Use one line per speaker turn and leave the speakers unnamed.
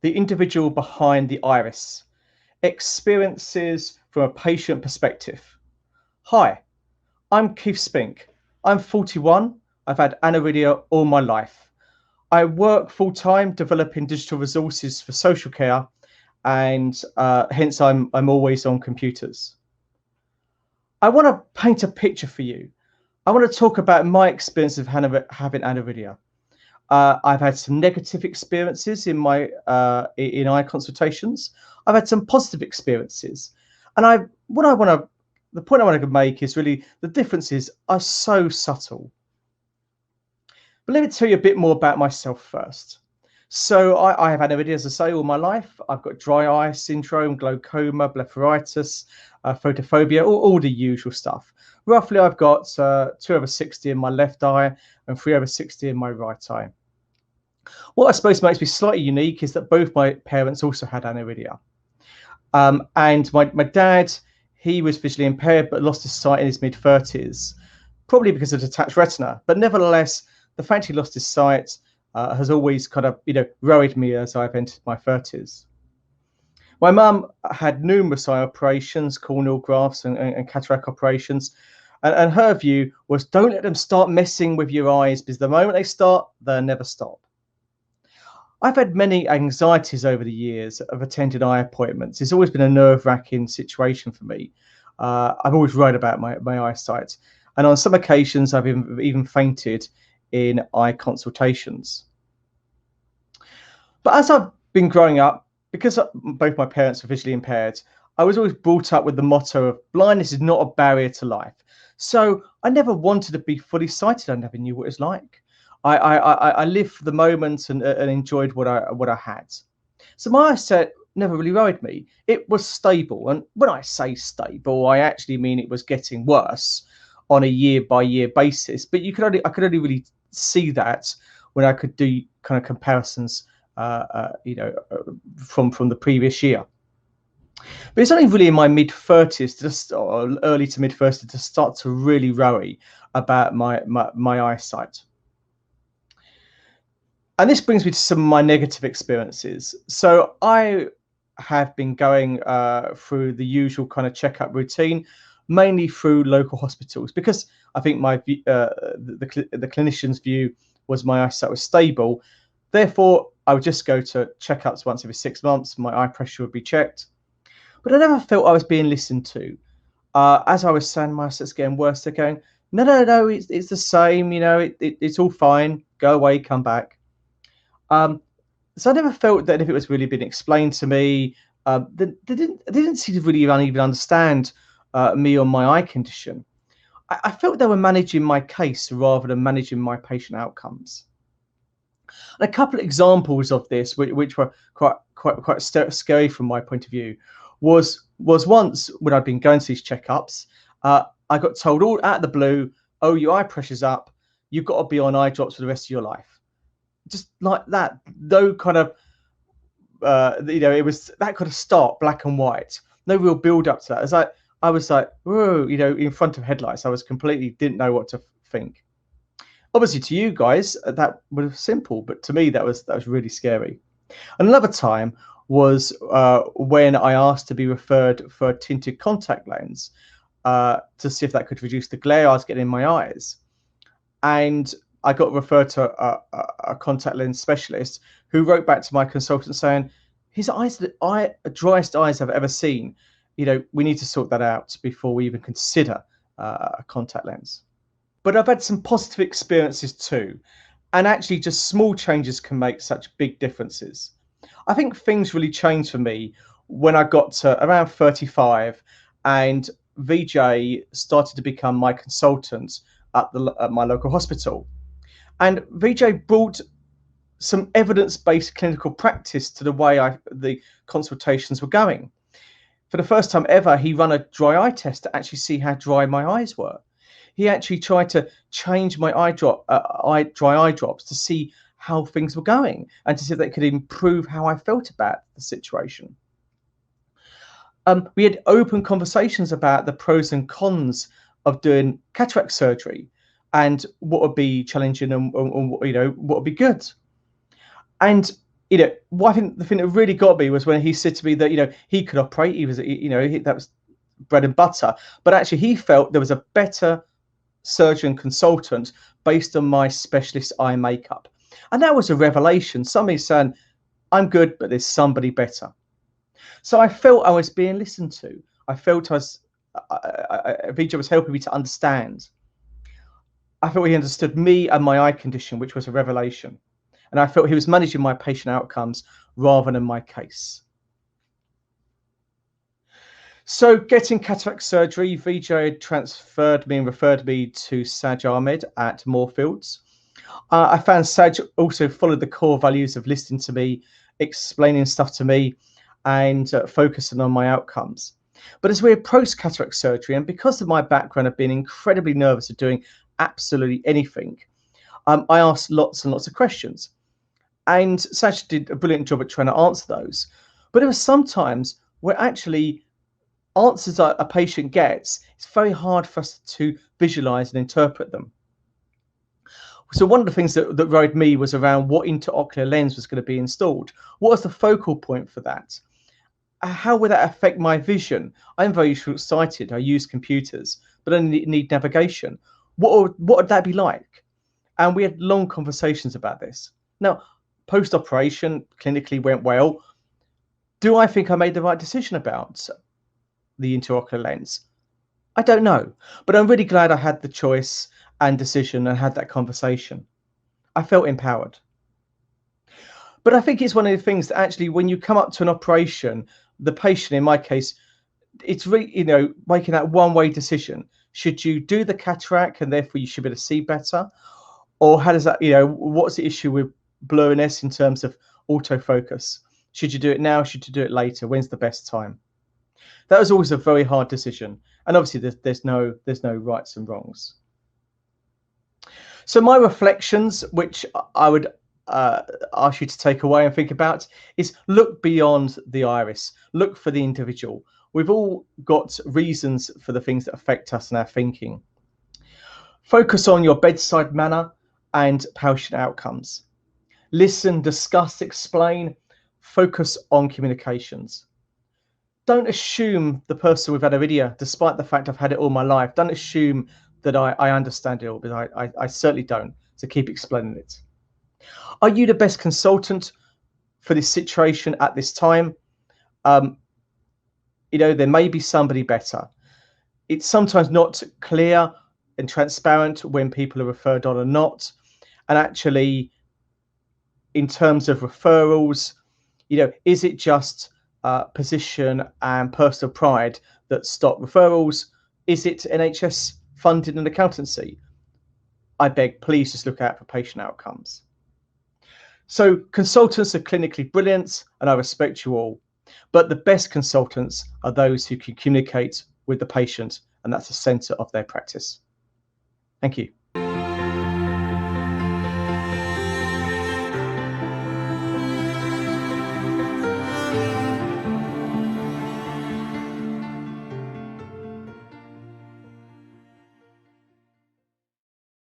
the individual behind the iris, experiences from a patient perspective. Hi, I'm Keith Spink. I'm 41. I've had aniridia all my life. I work full time developing digital resources for social care, and hence I'm always on computers. I want to paint a picture for you. I want to talk about my experience of having aniridia. I've had some negative experiences in my in eye consultations. I've had some positive experiences, and the point I want to make is really the differences are so subtle. But let me tell you a bit more about myself first. So I have had aniridia, as I say, all my life. I've got dry eye syndrome, glaucoma, blepharitis, photophobia, all the usual stuff. Roughly, I've got 2/60 in my left eye and 3/60 in my right eye. What I suppose makes me slightly unique is that both my parents also had aniridia. And my dad, he was visually impaired but lost his sight in his mid-30s, probably because of detached retina. But nevertheless, the fact he lost his sight has always kind of, worried me as I've entered my 30s. My mum had numerous eye operations, corneal grafts and cataract operations. And her view was, don't let them start messing with your eyes, because the moment they start, they'll never stop. I've had many anxieties over the years of attending eye appointments. It's always been a nerve-wracking situation for me. I've always worried about my eyesight. And on some occasions, I've even fainted in eye consultations. But as I've been growing up, because both my parents were visually impaired, I was always brought up with the motto of blindness is not a barrier to life. So I never wanted to be fully sighted. I never knew what it was like. I lived for the moment and enjoyed what I had. So my eyesight never really worried me. It was stable, and when I say stable, I actually mean it was getting worse on a year-by-year basis. But I could only really see that when I could do kind of comparisons, from the previous year. But it's only really in my mid-30s, or early to mid-30s, to start to really worry about my eyesight. And this brings me to some of my negative experiences. So I have been going through the usual kind of checkup routine, mainly through local hospitals, because I think the clinician's view was my eyesight was stable. Therefore, I would just go to checkups once every 6 months. My eye pressure would be checked, but I never felt I was being listened to. As I was saying, my eyesight's getting worse. They're going, no, it's the same. It's all fine. Go away, come back. So I never felt that if it was really being explained to me, they didn't seem to really even understand me or my eye condition. I felt they were managing my case rather than managing my patient outcomes. And a couple of examples of this, which were quite scary from my point of view, was once when I'd been going to these checkups, I got told all out of the blue, "Oh, your eye pressure's up. You've got to be on eye drops for the rest of your life." Just like that, no kind of it was that kind of start, black and white, no real build up to that. I was like, whoa, in front of headlights. I was completely didn't know what to think. Obviously, to you guys, that was simple, but to me, that was really scary. Another time was when I asked to be referred for a tinted contact lens to see if that could reduce the glare I was getting in my eyes. And I got referred to a contact lens specialist who wrote back to my consultant saying, his eyes, the driest eyes I've ever seen. We need to sort that out before we even consider a contact lens. But I've had some positive experiences too. And actually, just small changes can make such big differences. I think things really changed for me when I got to around 35 and VJ started to become my consultant at my local hospital. And VJ brought some evidence-based clinical practice to the way the consultations were going. For the first time ever, he ran a dry eye test to actually see how dry my eyes were. He actually tried to change my dry eye drops to see how things were going and to see if they could improve how I felt about the situation. We had open conversations about the pros and cons of doing cataract surgery and what would be challenging and what would be good. And I think the thing that really got me was when he said to me that, he could operate. He was, that was bread and butter. But actually, he felt there was a better surgeon consultant based on my specialist eye makeup. And that was a revelation. Somebody saying, I'm good, but there's somebody better. So I felt I was being listened to. I felt Vijay was helping me to understand. I felt he understood me and my eye condition, which was a revelation. And I felt he was managing my patient outcomes rather than my case. So getting cataract surgery, Vijay transferred me and referred me to Saj Ahmed at Moorfields. I found Saj also followed the core values of listening to me, explaining stuff to me, and focusing on my outcomes. But as we approached cataract surgery, and because of my background of being incredibly nervous of doing absolutely anything, I asked lots and lots of questions. And Saj did a brilliant job at trying to answer those. But there were some times where actually answers a patient gets, it's very hard for us to visualize and interpret them. So one of the things that worried me was around what intraocular lens was going to be installed. What was the focal point for that? How would that affect my vision? I'm very short-sighted. I use computers, but I need navigation. What would that be like? And we had long conversations about this. Now, post-operation clinically went well. Do I think I made the right decision about the intraocular lens? I don't know, but I'm really glad I had the choice and decision and had that conversation. I felt empowered. But I think it's one of the things that actually, when you come up to an operation, the patient, in my case, it's really, making that one-way decision. Should you do the cataract and therefore you should be able to see better? Or how does that, what's the issue with blurriness in terms of autofocus? Should you do it now? Should you do it later? When's the best time? That was always a very hard decision. And obviously there's no rights and wrongs. So my reflections, which I would ask you to take away and think about, is look beyond the iris. Look for the individual. We've all got reasons for the things that affect us and our thinking. Focus on your bedside manner and patient outcomes. Listen, discuss, explain. Focus on communications. Don't assume the person with aniridia, despite the fact I've had it all my life. Don't assume that I understand it all, because I certainly don't. So keep explaining it. Are you the best consultant for this situation at this time? There may be somebody better. It's sometimes not clear and transparent when people are referred on or not. And actually, in terms of referrals, is it just position and personal pride that stop referrals? Is it NHS funding and accountancy? I beg, please just look out for patient outcomes. So consultants are clinically brilliant, and I respect you all, but the best consultants are those who can communicate with the patient, and that's the center of their practice. Thank you.